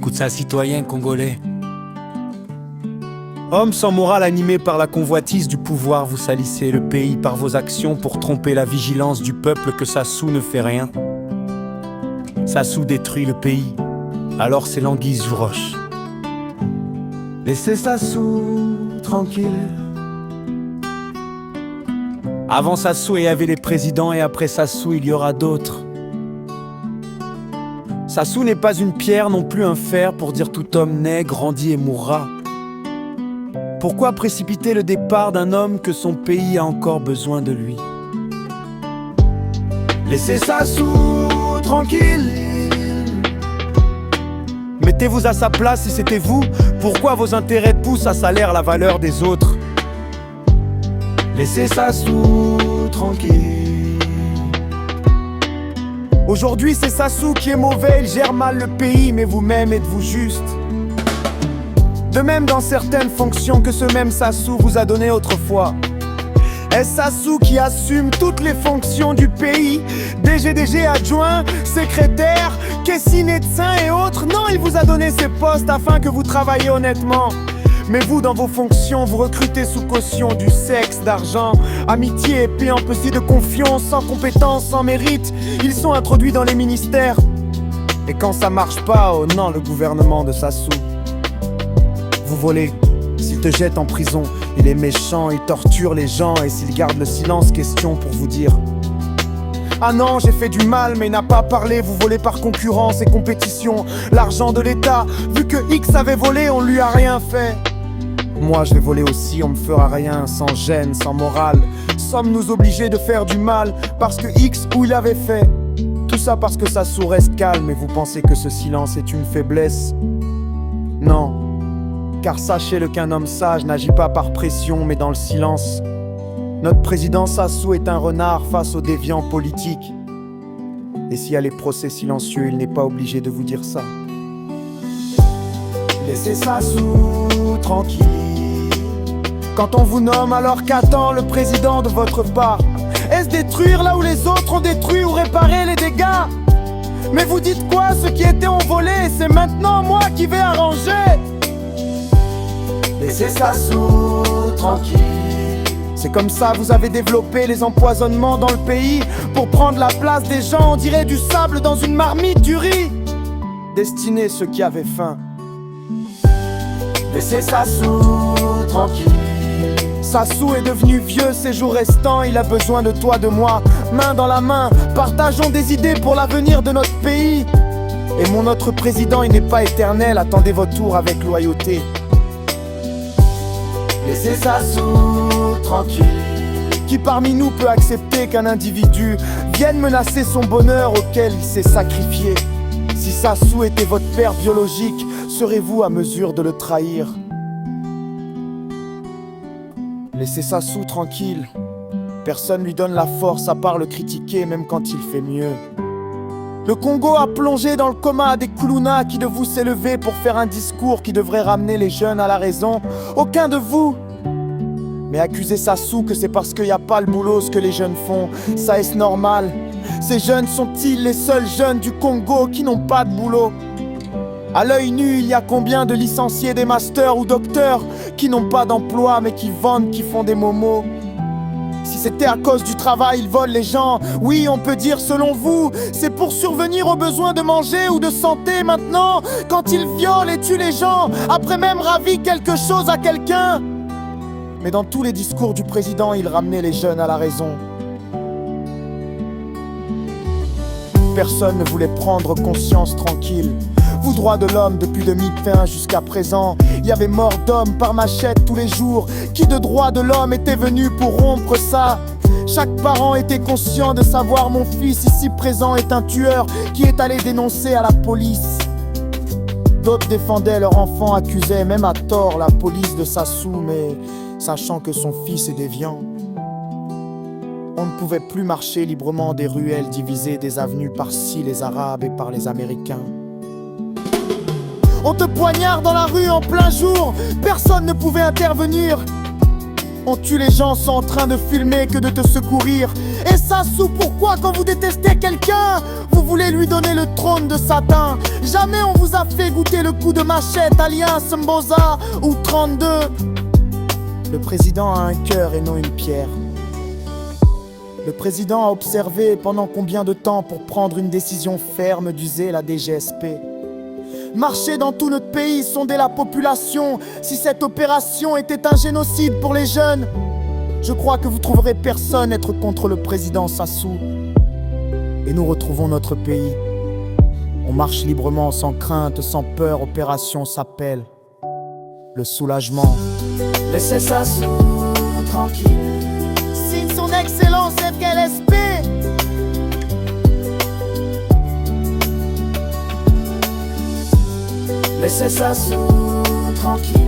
Écoute ça, citoyen congolais. Homme sans morale animé par la convoitise du pouvoir, vous salissez le pays par vos actions pour tromper la vigilance du peuple que Sassou ne fait rien. Sassou détruit le pays, alors c'est l'anguille sous roche. Laissez Sassou tranquille. Avant Sassou, il y avait les présidents et après Sassou, il y aura d'autres. Sassou n'est pas une pierre, non plus un fer pour dire tout homme naît, grandit et mourra. Pourquoi précipiter le départ d'un homme que son pays a encore besoin de lui? Laissez Sassou tranquille. Mettez-vous à sa place si c'était vous. Pourquoi vos intérêts poussent à salaire la valeur des autres? Laissez Sassou tranquille. Aujourd'hui c'est Sassou qui est mauvais, il gère mal le pays, mais vous-même êtes-vous juste? De même dans certaines fonctions que ce même Sassou vous a donné autrefois. Est-ce Sassou qui assume toutes les fonctions du pays? DG adjoint, secrétaire, caissier, médecin et autres? Non, il vous a donné ces postes afin que vous travailliez honnêtement. Mais vous, dans vos fonctions, vous recrutez sous caution du sexe, d'argent, amitié et puis un peu de confiance, sans compétence, sans mérite. Ils sont introduits dans les ministères. Et quand ça marche pas, oh non, le gouvernement de Sassou. Vous volez, s'il te jette en prison, il est méchant, il torture les gens. Et s'il garde le silence, question pour vous dire: ah non, j'ai fait du mal, mais il n'a pas parlé. Vous volez par concurrence et compétition l'argent de l'État. Vu que X avait volé, on lui a rien fait. Moi je vais voler aussi, on me fera rien, sans gêne, sans morale. Sommes-nous obligés de faire du mal parce que X ou il avait fait? Tout ça parce que Sassou reste calme. Et vous pensez que ce silence est une faiblesse? Non, car sachez-le qu'un homme sage n'agit pas par pression mais dans le silence. Notre président Sassou est un renard face aux déviants politiques. Et s'il y a les procès silencieux, il n'est pas obligé de vous dire ça. Laissez Sassou tranquille. Quand on vous nomme, alors qu'attend le président de votre part? Est-ce détruire là où les autres ont détruit ou réparer les dégâts? Mais vous dites quoi? Ceux qui étaient ont volé, c'est maintenant moi qui vais arranger. Laissez Sassou tranquille. C'est comme ça vous avez développé les empoisonnements dans le pays. Pour prendre la place des gens, on dirait du sable dans une marmite du riz. Destiné ceux qui avaient faim. Laissez Sassou tranquille. Sassou est devenu vieux, ses jours restants, il a besoin de toi, de moi. Main dans la main, partageons des idées pour l'avenir de notre pays. Et mon autre président, il n'est pas éternel, attendez votre tour avec loyauté. Laissez Sassou tranquille. Qui parmi nous peut accepter qu'un individu vienne menacer son bonheur auquel il s'est sacrifié? Si Sassou était votre père biologique, serez-vous à mesure de le trahir? Laissez Sassou tranquille. Personne lui donne la force à part le critiquer même quand il fait mieux. Le Congo a plongé dans le coma des Koulouna. Qui de vous s'est levé pour faire un discours qui devrait ramener les jeunes à la raison? Aucun de vous. Mais accuser Sassou que c'est parce qu'il n'y a pas le boulot ce que les jeunes font, ça est-ce normal? Ces jeunes sont-ils les seuls jeunes du Congo qui n'ont pas de boulot? À l'œil nu, il y a combien de licenciés, des masters ou docteurs qui n'ont pas d'emploi mais qui vendent, qui font des momos? Si c'était à cause du travail, ils volent les gens. Oui, on peut dire selon vous, c'est pour survenir aux besoins de manger ou de santé maintenant. Quand ils violent et tuent les gens, après même ravi quelque chose à quelqu'un. Mais dans tous les discours du président, il ramenait les jeunes à la raison. Personne ne voulait prendre conscience tranquille. Vous, droits de l'homme, depuis 2001 jusqu'à présent, il y avait mort d'hommes par machette tous les jours. Qui de droits de l'homme était venu pour rompre ça? Chaque parent était conscient de savoir mon fils ici présent est un tueur qui est allé dénoncer à la police. D'autres défendaient leur enfant, accusaient même à tort la police de Sassou, mais sachant que son fils est déviant. On ne pouvait plus marcher librement des ruelles divisées, des avenues par-ci les Arabes et par les Américains. On te poignarde dans la rue en plein jour, personne ne pouvait intervenir. On tue les gens sont en train de filmer que de te secourir. Et ça sous pourquoi quand vous détestez quelqu'un, vous voulez lui donner le trône de Satan. Jamais on vous a fait goûter le coup de machette, Alliance, Mbosa ou 32. Le président a un cœur et non une pierre. Le président a observé pendant combien de temps pour prendre une décision ferme d'user la DGSP. Marcher dans tout notre pays, sonder la population. Si cette opération était un génocide pour les jeunes, je crois que vous trouverez personne être contre le président Sassou. Et nous retrouvons notre pays. On marche librement, sans crainte, sans peur. Opération s'appelle le soulagement. Laissez Sassou tranquille. Signe son excellence FLSP. Laissez Sassou tranquille.